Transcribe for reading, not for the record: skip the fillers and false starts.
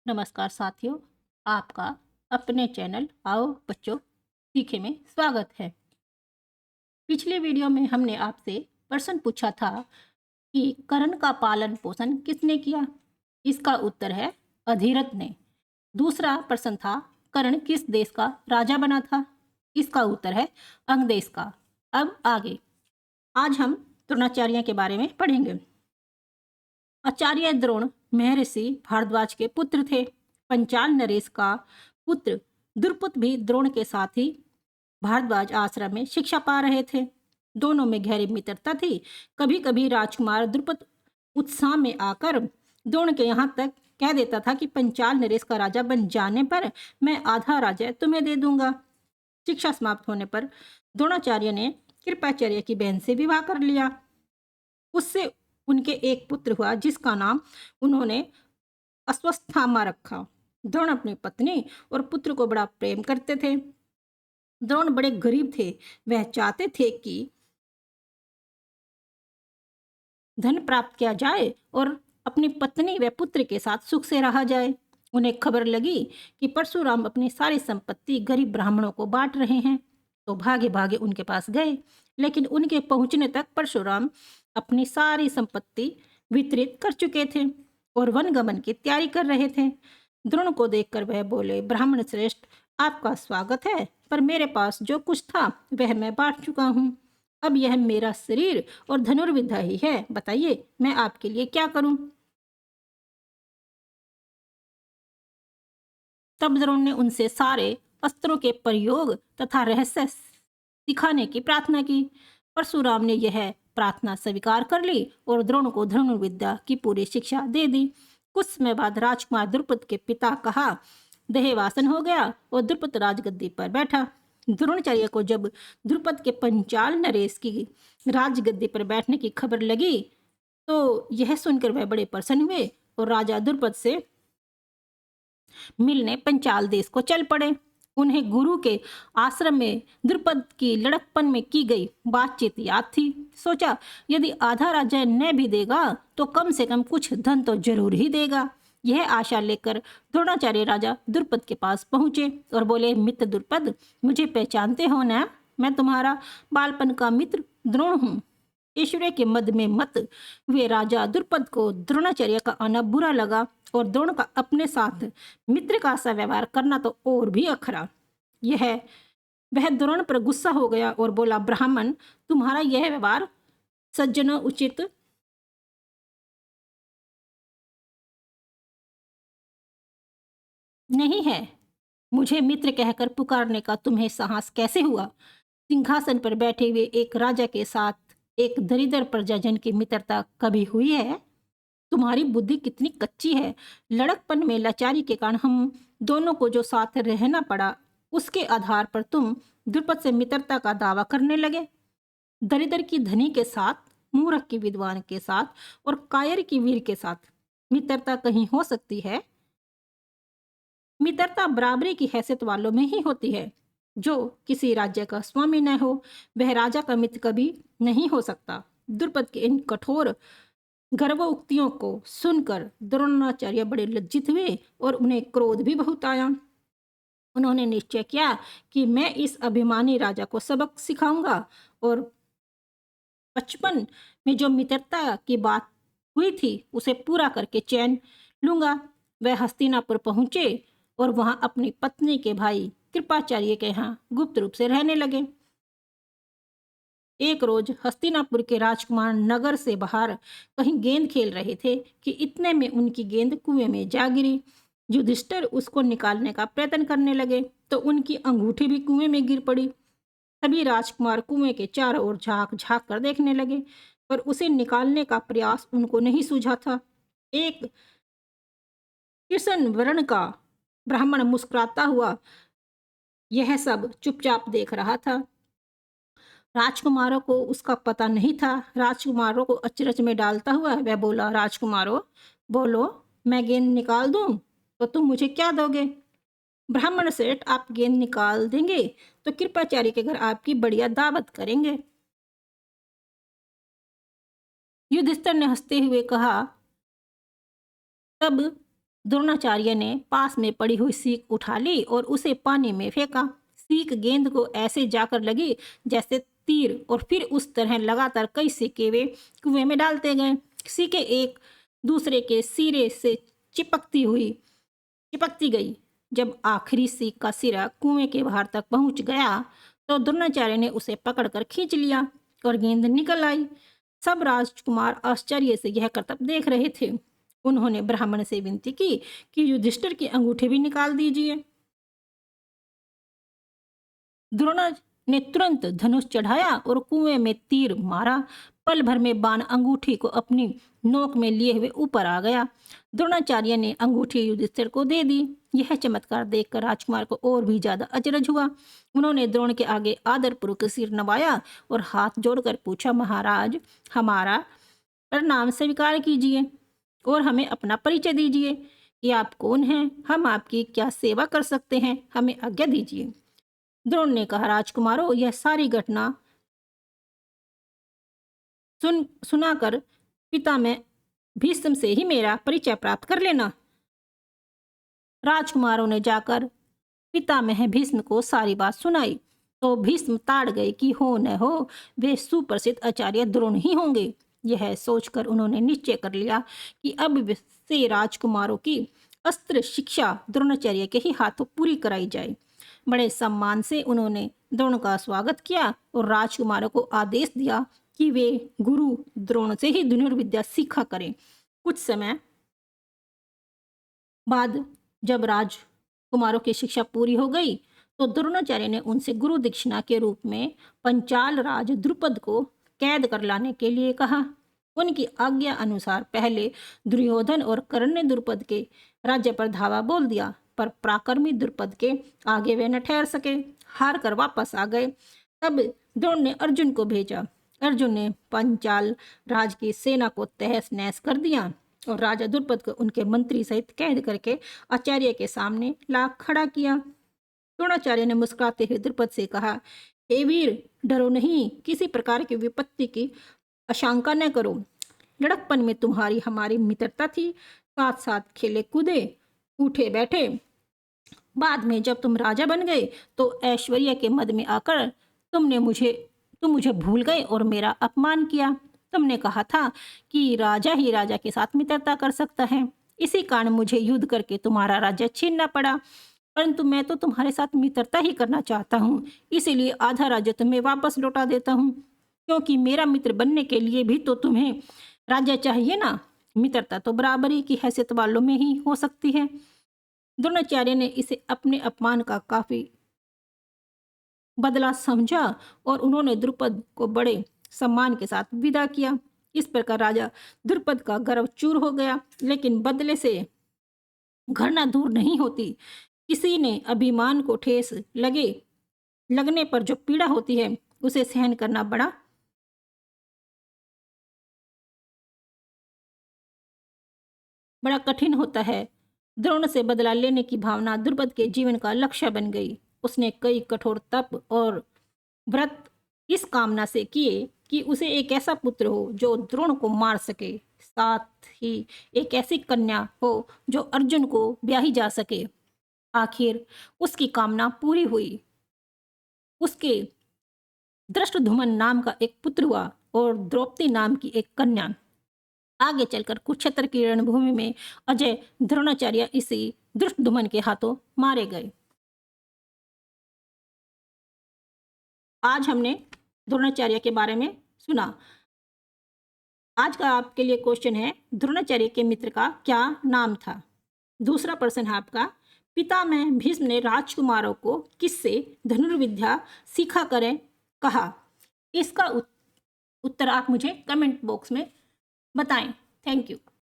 नमस्कार साथियों, आपका अपने चैनल आओ बच्चों सीखे में स्वागत है। पिछले वीडियो में हमने आपसे प्रश्न पूछा था कि कर्ण का पालन पोषण किसने किया। इसका उत्तर है अधिरथ ने। दूसरा प्रश्न था कर्ण किस देश का राजा बना था। इसका उत्तर है अंग देश का। अब आगे आज हम द्रोणाचार्य के बारे में पढ़ेंगे। आचार्य द्रोण महर्षि भारद्वाज के पुत्र थे। पंचाल नरेश का पुत्र द्रुपद भी द्रोण के साथ ही भारद्वाज आश्रम में शिक्षा पा रहे थे। दोनों में गहरी मित्रता थी। कभी कभी राजकुमार द्रुपद उत्साह में आकर द्रोण के यहाँ तक कह देता था कि पंचाल नरेश का राजा बन जाने पर मैं आधा राज्य तुम्हें दे दूंगा। शिक्षा समाप्त होने पर द्रोणाचार्य ने कृपाचार्य की बहन से विवाह कर लिया। उससे उनके एक पुत्र हुआ जिसका नाम उन्होंने अश्वत्थामा रखा। द्रोण अपनी पत्नी और पुत्र को बड़ा प्रेम करते थे। द्रोण बड़े गरीब थे। वह चाहते थे कि धन प्राप्त किया जाए और अपनी पत्नी व पुत्र के साथ सुख से रहा जाए। उन्हें खबर लगी कि परशुराम अपनी सारी संपत्ति गरीब ब्राह्मणों को बांट रहे हैं, तो भागे भागे उनके पास गए। लेकिन उनके पहुंचने तक परशुराम अपनी सारी संपत्ति वितरित कर चुके थे और वनगमन की तैयारी कर रहे थे। द्रोण को देखकर वह बोले, ब्राह्मण श्रेष्ठ, आपका स्वागत है, पर मेरे पास जो कुछ था वह मैं बांट चुका हूँ। अब यह मेरा शरीर और धनुर्विद्या ही है। बताइए मैं आपके लिए क्या करूं। तब द्रोण ने उनसे सारे अस्त्रों के प्रयोग तथा रहस्य सिखाने की प्रार्थना की। परशुराम ने यह प्रार्थना स्वीकार कर ली और द्रोण को धनुर्विद्या की पूरी शिक्षा दे दी। कुछ समय बाद राजकुमार द्रुपद के पिता कहा देहवासन हो गया और द्रुपद राजगद्दी पर बैठा। द्रोणाचार्य को जब द्रुपद के पंचाल नरेश की राजगद्दी पर बैठने की खबर लगी तो यह सुनकर वह बड़े प्रसन्न हुए और राजा द्रुपद से मिलने पंचाल देश को चल पड़े। उन्हें गुरु के आश्रम में द्रुपद की लड़कपन में की गई बातचीत याद थी। सोचा यदि आधा राज्य न भी देगा तो कम से कम कुछ धन तो जरूर ही देगा। यह आशा लेकर द्रोणाचार्य राजा द्रुपद के पास पहुंचे और बोले, मित्र द्रुपद, मुझे पहचानते हो ना? मैं तुम्हारा बालपन का मित्र द्रोण हूँ। ऐश्वर्य के मद में मत हुए राजा द्रुपद को द्रोणाचार्य का आना बुरा लगा और द्रोण का अपने साथ मित्र का सा व्यवहार करना तो और भी अखरा। यह वह द्रोण पर गुस्सा हो गया और बोला, ब्राह्मण, तुम्हारा यह व्यवहार सज्जनों उचित नहीं है। मुझे मित्र कहकर पुकारने का तुम्हें साहस कैसे हुआ? सिंहासन पर बैठे हुए एक राजा के साथ एक दरिद्र प्रजाजन की मित्रता कभी हुई है? तुम्हारी बुद्धि कितनी कच्ची है। लड़कपन में लाचारी के कारण हम दोनों को जो साथ रहना पड़ा उसके आधार पर तुम द्रुपद से मित्रता का दावा करने लगे। दरिद्र की धनी के साथ, मूर्ख की विद्वान के साथ और कायर की वीर के साथ मित्रता कहीं हो सकती है? मित्रता बराबरी की हैसियत वालों में ही होती है। जो किसी राज्य का स्वामी न हो वह राजा का मित्र कभी नहीं हो सकता। द्रुपद के इन कठोर गर्वोक्तियों को सुनकर द्रोणाचार्य बड़े लज्जित हुए और उन्हें क्रोध भी बहुत आया। उन्होंने निश्चय किया कि मैं इस अभिमानी राजा को सबक सिखाऊंगा और बचपन में जो मित्रता की बात हुई थी उसे पूरा करके चैन लूंगा। वह हस्तिनापुर पहुंचे और वहां अपनी पत्नी के भाई कृपाचार्य के यहाँ गुप्त रूप से रहने लगे। एक रोज हस्तिनापुर के राजकुमार नगर से बाहर कहीं गेंद खेल रहे थे कि इतने में उनकी गेंद कुएं में जा गिरी। युधिष्ठिर उसको निकालने का प्रयत्न करने लगे तो उनकी अंगूठी भी कुएं में गिर पड़ी। सभी राजकुमार कुएं के चारों ओर झांक झांक कर देखने लगे पर उसे निकालने का प्रयास उनको नहीं सूझा था। एक कृष्ण वर्ण का ब्राह्मण मुस्कुराता हुआ यह सब चुपचाप देख रहा था। राजकुमारों को उसका पता नहीं था। राजकुमारों को अचरज में डालता हुआ वह बोला, राजकुमारों, बोलो, मैं गेंद निकाल दूं तो तुम मुझे क्या दोगे? ब्राह्मण सेठ, आप गेंद निकाल देंगे तो कृपाचार्य के घर आपकी बढ़िया दावत करेंगे। युधिष्ठिर ने हंसते हुए कहा, तब द्रोणाचार्य ने पास में पड़ी हुई सीख उठा ली और उसे पानी में फेंका। सीख गेंद को ऐसे जाकर लगी जैसे तीर, और फिर उस तरह लगातार कई सिक्के वे कुएं में डालते गए। सिक्के एक दूसरे के सिरे से चिपकती गई। जब आखिरी सीख का सिरा कुएं के बाहर तक पहुंच गया तो द्रोणाचार्य ने उसे पकड़कर खींच लिया और गेंद निकल आई। सब राजकुमार आश्चर्य से यह करतब देख रहे थे। उन्होंने ब्राह्मण से विनती की कि युधिष्ठिर की अंगूठी भी निकाल दीजिए। द्रोण ने तुरंत धनुष चढ़ाया और कुएं में तीर मारा। पल भर में बाण अंगूठी को अपनी नोक में लिए हुए ऊपर आ गया। द्रोणाचार्य ने अंगूठी युधिष्ठिर को दे दी। यह चमत्कार देखकर राजकुमार को और भी ज्यादा अचरज हुआ। उन्होंने द्रोण के आगे आदरपूर्वक सिर नवाया और हाथ जोड़कर पूछा, महाराज, हमारा प्रणाम स्वीकार कीजिए और हमें अपना परिचय दीजिए कि आप कौन हैं, हम आपकी क्या सेवा कर सकते हैं, हमें आज्ञा दीजिए। द्रोण ने कहा, राजकुमारों, यह सारी घटना सुनाकर पिता में भीष्म से ही मेरा परिचय प्राप्त कर लेना। राजकुमारों ने जाकर पितामह भीष्म को सारी बात सुनाई तो भीष्म ताड़ गए कि हो न हो वे सुप्रसिद्ध आचार्य द्रोण ही होंगे। यह सोचकर उन्होंने निश्चय कर लिया कि अब से राजकुमारों की अस्त्र शिक्षा द्रोणाचार्य के ही हाथों पूरी कराई जाए। बड़े सम्मान से उन्होंने द्रोण का स्वागत किया और राजकुमारों को आदेश दिया कि वे गुरु द्रोण से ही धनुर्विद्या सीखा करें। कुछ समय बाद जब राजकुमारों की शिक्षा पूरी हो गई तो द्रोणाचार्य ने उनसे गुरु दक्षिणा के रूप में पंचाल राज द्रुपद को कैद कर लाने के लिए कहा। उनकी आज्ञा अनुसार पहले दुर्योधन और कर्ण ने द्रुपद के राज्य पर धावा बोल दिया, पर पराक्रमी द्रुपद के आगे वे न ठहर सके, हार कर वापस आ गए। तब द्रोण ने अर्जुन को भेजा। अर्जुन ने पंचाल राज की सेना को तहस नहस कर दिया और राजा द्रुपद को उनके मंत्री सहित कैद करके आचार्य के सामने ला खड़ा किया। द्रोणाचार्य ने मुस्कुराते हुए द्रुपद से कहा, हे वीर, डरो नहीं, किसी प्रकार की विपत्ति की आशंका न करो। लड़कपन में तुम्हारी हमारी मित्रता थी, साथ साथ खेले कूदे, उठे बैठे। बाद में जब तुम राजा बन गए तो ऐश्वर्य के मद में आकर तुम मुझे भूल गए और मेरा अपमान किया। तुमने कहा था कि राजा ही राजा के साथ मित्रता कर सकता है, इसी कारण मुझे युद्ध करके तुम्हारा राज्य छीनना पड़ा, परंतु मैं तो तुम्हारे साथ मित्रता ही करना चाहता हूँ, इसीलिए आधा राज्य तुम्हें वापस लौटा देता हूँ, क्योंकि मेरा मित्र बनने के लिए भी तो तुम्हें राज्य चाहिए ना। मित्रता तो बराबरी की हैसियत वालों में ही हो सकती है। द्रोणाचार्य ने इसे अपने अपमान का काफी बदला समझा और उन्होंने द्रुपद को बड़े सम्मान के साथ विदा किया। इस प्रकार राजा द्रुपद का गर्व चूर हो गया, लेकिन बदले से घृणा दूर नहीं होती। किसी ने अभिमान को ठेस लगने पर जो पीड़ा होती है उसे सहन करना बड़ा कठिन होता है। द्रोण से बदला लेने की भावना द्रुपद के जीवन का लक्ष्य बन गई। उसने कई कठोर तप और व्रत इस कामना से किए कि उसे एक ऐसा पुत्र हो जो द्रोण को मार सके, साथ ही एक ऐसी कन्या हो जो अर्जुन को ब्याही जा सके। आखिर उसकी कामना पूरी हुई। उसके धृष्टद्युम्न नाम का एक पुत्र हुआ और द्रौपदी नाम की एक कन्या। आगे चलकर कुरुक्षेत्र की रणभूमि में अजय द्रोणाचार्य इसी धृष्टद्युम्न के हाथों मारे गए। आज हमने द्रोणाचार्य के बारे में सुना। आज का आपके लिए क्वेश्चन है, द्रोणाचार्य के मित्र का क्या नाम था। दूसरा प्रश्न है आपका, पितामह भीष्म ने राजकुमारों को किससे धनुर्विद्या सीखा करें कहा। इसका उत्तर आप मुझे कमेंट बॉक्स में बताएं। Thank you.